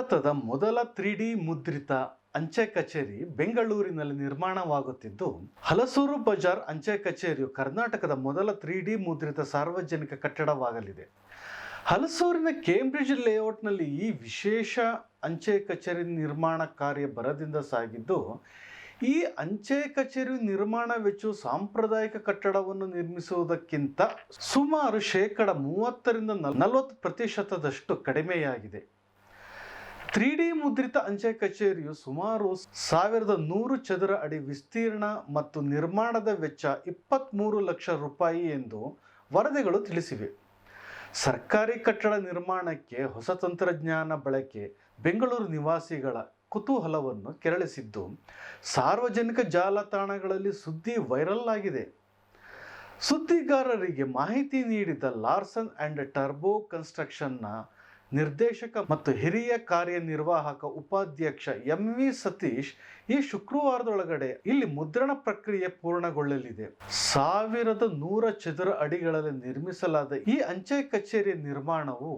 ಭಾರತದ ಮೊದಲ 3D ಮುದ್ರಿತ ಅಂಚೆ ಕಚೇರಿ ಬೆಂಗಳೂರಿನಲ್ಲಿ ನಿರ್ಮಾಣವಾಗುತ್ತಿದ್ದು, ಹಲಸೂರು ಬಜಾರ್ ಅಂಚೆ ಕಚೇರಿಯು ಕರ್ನಾಟಕದ ಮೊದಲ 3D ಮುದ್ರಿತ ಸಾರ್ವಜನಿಕ ಕಟ್ಟಡವಾಗಲಿದೆ. ಹಲಸೂರಿನ ಕೇಂಬ್ರಿಡ್ಜ್ ಲೇಔಟ್ನಲ್ಲಿ ಈ ವಿಶೇಷ ಅಂಚೆ ಕಚೇರಿ ನಿರ್ಮಾಣ ಕಾರ್ಯ ಭರದಿಂದ ಸಾಗಿದ್ದು, ಈ ಅಂಚೆ ಕಚೇರಿ ನಿರ್ಮಾಣ ವೆಚ್ಚವು ಸಾಂಪ್ರದಾಯಿಕ ಕಟ್ಟಡವನ್ನು ನಿರ್ಮಿಸುವುದಕ್ಕಿಂತ ಸುಮಾರು 30-40% ಕಡಿಮೆಯಾಗಿದೆ. 3D ಮುದ್ರಿತ ಅಂಚೆ ಕಚೇರಿಯು ಸುಮಾರು 1100 ಚದರ ಅಡಿ ವಿಸ್ತೀರ್ಣ ಮತ್ತು ನಿರ್ಮಾಣದ ವೆಚ್ಚ 23 ಲಕ್ಷ ರೂಪಾಯಿ ಎಂದು ವರದಿಗಳು ತಿಳಿಸಿವೆ. ಸರ್ಕಾರಿ ಕಟ್ಟಡ ನಿರ್ಮಾಣಕ್ಕೆ ಹೊಸ ತಂತ್ರಜ್ಞಾನ ಬಳಕೆ ಬೆಂಗಳೂರು ನಿವಾಸಿಗಳ ಕುತೂಹಲವನ್ನು ಕೆರಳಿಸಿದ್ದು, ಸಾರ್ವಜನಿಕ ಜಾಲತಾಣಗಳಲ್ಲಿ ಸುದ್ದಿ ವೈರಲ್ ಆಗಿದೆ. ಸುದ್ದಿಗಾರರಿಗೆ ಮಾಹಿತಿ ನೀಡಿದ ಲಾರ್ಸನ್ ಅಂಡ್ ಟರ್ಬೋ ಕನ್ಸ್ಟ್ರಕ್ಷನ್ನ ನಿರ್ದೇಶಕ ಮತ್ತು ಹಿರಿಯ ಕಾರ್ಯನಿರ್ವಾಹಕ ಉಪಾಧ್ಯಕ್ಷ MV ಸತೀಶ್, ಈ ಶುಕ್ರವಾರದೊಳಗಡೆ ಇಲ್ಲಿ ಮುದ್ರಣ ಪ್ರಕ್ರಿಯೆ ಪೂರ್ಣಗೊಳ್ಳಲಿದೆ. 1100 ಚದರ ಅಡಿಗಳಲ್ಲಿ ನಿರ್ಮಿಸಲಾದ ಈ ಅಂಚೆ ಕಚೇರಿಯ ನಿರ್ಮಾಣವು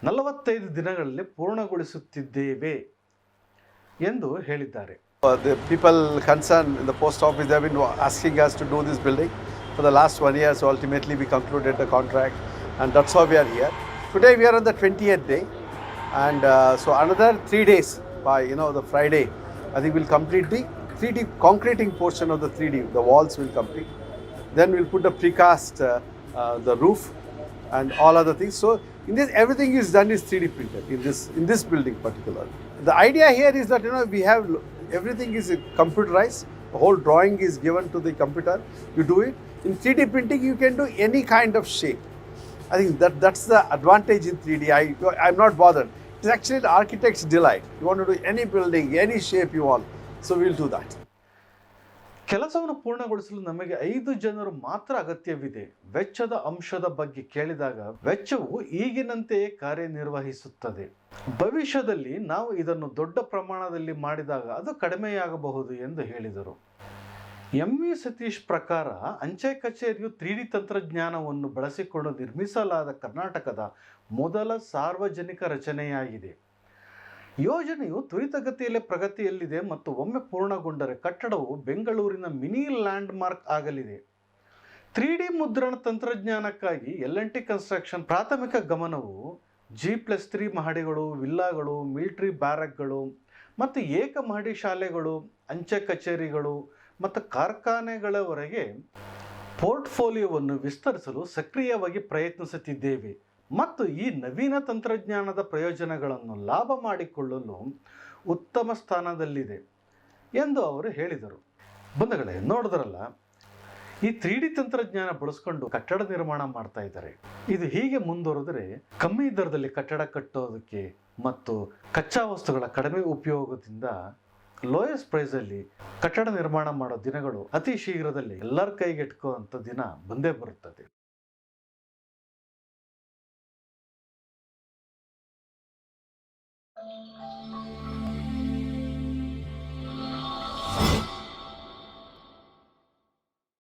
45 ದಿನಗಳಲ್ಲಿ ಪೂರ್ಣಗೊಳಿಸುತ್ತಿದ್ದೇವೆ ಎಂದು ಹೇಳಿದ್ದಾರೆ. The people concerned in the post office have been asking us to do this building for the last 1 year, so ultimately we concluded the contract and that's how we are here. Today we are on the 20th day and so another 3 days by the Friday I think we'll complete the 3D concreting portion of the 3D. The walls will complete. Then we'll put the precast, the roof and all other things. So in this everything is done is 3D printed in this building particularly. The idea here is that we have everything is computerized. The whole drawing is given to the computer. You do it. In 3D printing you can do any kind of shape. I think that's the advantage in 3D. I'm not bothered. It's actually the architect's delight. You want to do any building, any shape you want. So we'll do that. ಕೆಲಸವನ್ನು ಪೂರ್ಣಗೊಳಿಸಲು ನಮಗೆ 5 ಜನರು ಮಾತ್ರ ಅಗತ್ಯವಿದೆ. ವೆಚ್ಚದ ಅಂಶದ ಬಗ್ಗೆ ಕೇಳಿದಾಗ ವೆಚ್ಚವು ಈಗಿನಂತೆಯೇ ಕಾರ್ಯನಿರ್ವಹಿಸುತ್ತದೆ. ಭವಿಷ್ಯದಲ್ಲಿ ನಾವು ಇದನ್ನು ದೊಡ್ಡ ಪ್ರಮಾಣದಲ್ಲಿ ಮಾಡಿದಾಗ ಅದು ಕಡಿಮೆಯಾಗಬಹುದು ಎಂದು ಹೇಳಿದರು. MV ಸತೀಶ್ ಪ್ರಕಾರ ಅಂಚೆ ಕಚೇರಿಯು 3D ತಂತ್ರಜ್ಞಾನವನ್ನು ಬಳಸಿಕೊಂಡು ನಿರ್ಮಿಸಲಾದ ಕರ್ನಾಟಕದ ಮೊದಲ ಸಾರ್ವಜನಿಕ ರಚನೆಯಾಗಿದೆ. ಯೋಜನೆಯು ತ್ವರಿತಗತಿಯಲ್ಲಿ ಪ್ರಗತಿಯಲ್ಲಿದೆ ಮತ್ತು ಒಮ್ಮೆ ಪೂರ್ಣಗೊಂಡರೆ ಕಟ್ಟಡವು ಬೆಂಗಳೂರಿನ ಮಿನಿ ಲ್ಯಾಂಡ್ ಮಾರ್ಕ್ ಆಗಲಿದೆ. 3D ಮುದ್ರಣ ತಂತ್ರಜ್ಞಾನಕ್ಕಾಗಿ L&T ಕನ್ಸ್ಟ್ರಕ್ಷನ್ ಪ್ರಾಥಮಿಕ ಗಮನವು G+3 ಮಹಡಿಗಳು, ವಿಲ್ಲಾಗಳು, ಮಿಲಿಟರಿ ಬ್ಯಾರಕ್ಗಳು ಮತ್ತು ಏಕ ಮಹಡಿ ಶಾಲೆಗಳು, ಅಂಚೆ ಕಚೇರಿಗಳು ಮತ್ತು ಕಾರ್ಖಾನೆಗಳವರೆಗೆ ಪೋರ್ಟ್ಫೋಲಿಯೋವನ್ನು ವಿಸ್ತರಿಸಲು ಸಕ್ರಿಯವಾಗಿ ಪ್ರಯತ್ನಿಸುತ್ತಿದ್ದೇವೆ ಮತ್ತು ಈ ನವೀನ ತಂತ್ರಜ್ಞಾನದ ಪ್ರಯೋಜನಗಳನ್ನು ಲಾಭ ಮಾಡಿಕೊಳ್ಳಲು ಉತ್ತಮ ಸ್ಥಾನದಲ್ಲಿದೆ ಎಂದು ಅವರು ಹೇಳಿದರು. ಬಂಧುಗಳೇ, ನೋಡಿದ್ರಲ್ಲ, ಈ 3D ತಂತ್ರಜ್ಞಾನ ಬಳಸ್ಕೊಂಡು ಕಟ್ಟಡ ನಿರ್ಮಾಣ ಮಾಡ್ತಾ ಇದ್ದಾರೆ. ಇದು ಹೀಗೆ ಮುಂದುವರೆದರೆ ಕಮ್ಮಿ ದರದಲ್ಲಿ ಕಟ್ಟಡ ಕಟ್ಟೋದಕ್ಕೆ ಮತ್ತು ಕಚ್ಚಾ ವಸ್ತುಗಳ ಕಡಿಮೆ ಉಪಯೋಗದಿಂದ ಲೋಯೆಸ್ಟ್ ಪ್ರೈಸಲ್ಲಿ ಕಟ್ಟಡ ನಿರ್ಮಾಣ ಮಾಡೋ ದಿನಗಳು ಅತಿ ಶೀಘ್ರದಲ್ಲಿ ಎಲ್ಲರ ಕೈಗೆಟ್ಕುವಂಥ ದಿನ ಬಂದೇ ಬರುತ್ತದೆ.